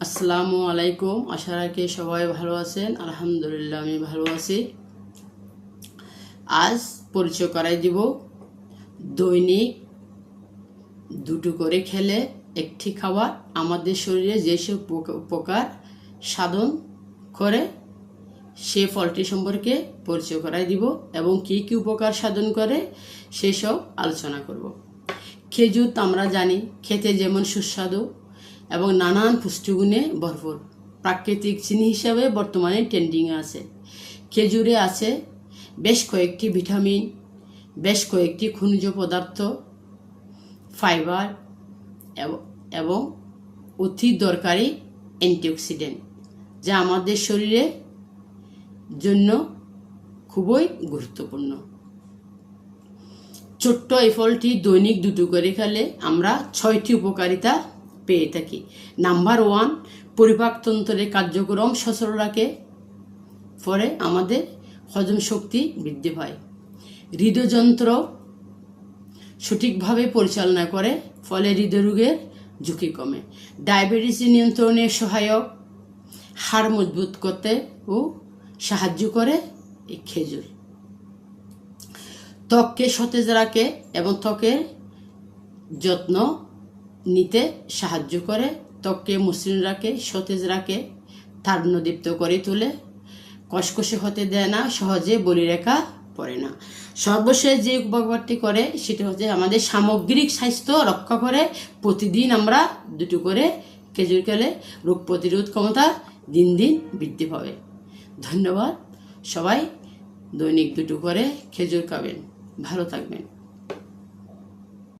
আসসালামু আলাইকুম। আশা রাখি সবাই ভালো আছেন। আলহামদুলিল্লাহ আমি ভালো আছি। আজ পরিচয় করাই দিব দৈনিক দুটো করে খেলে একটি খাবার আমাদের শরীরে যেসব উপকার সাধন করে সে ফলটি সম্পর্কে পরিচয় করাই দিব এবং কি কি উপকার সাধন করে সেসব আলোচনা করব। খেজুর তো আমরা জানি খেতে যেমন সুস্বাদু এবং নানান পুষ্টিগুণে ভরপুর, প্রাকৃতিক চিনি হিসাবে বর্তমানে ট্রেন্ডিংয়ে আছে। খেজুরে আছে বেশ কয়েকটি ভিটামিন, বেশ কয়েকটি খনিজ পদার্থ, ফাইবার এবং অতি দরকারি অ্যান্টিঅক্সিডেন্ট, যা আমাদের শরীরের জন্য খুবই গুরুত্বপূর্ণ। ছোট্ট এই ফলটি দৈনিক দুটো করে খেলে আমরা 6টি উপকারিতা পেয়ে থাকি। নাম্বার 1, পরিপাকতন্ত্রের কার্যক্রম সচল রাখে, ফলে আমাদের হজম শক্তি বৃদ্ধি পায়। হৃদযন্ত্র সঠিকভাবে পরিচালনা করে, ফলে হৃদরোগের ঝুঁকি কমে। ডায়াবেটিস নিয়ন্ত্রণে সহায়ক, হাড় মজবুত করতে ও সাহায্য করে এই খেজুর। ত্বককে সতেজ রাখে এবং ত্বকের যত্ন নিতে সাহায্য করে, ত্বককে মসৃণ রাখে, সতেজ রাখে, তারুণ্যদীপ্ত করে তোলে, কষকষে হতে দেয় না, সহজে বলিরেখা পড়ে না। সর্বশেষ যে উপকারটি করে সেটা হচ্ছে আমাদের সামগ্রিক স্বাস্থ্য রক্ষা করে। প্রতিদিন আমরা দুটো করে খেজুর খেলে রোগ প্রতিরোধ ক্ষমতা দিন দিন বৃদ্ধি পাবে। ধন্যবাদ। সবাই দৈনিক দুটো করে খেজুর খাবেন। ভালো থাকবেন।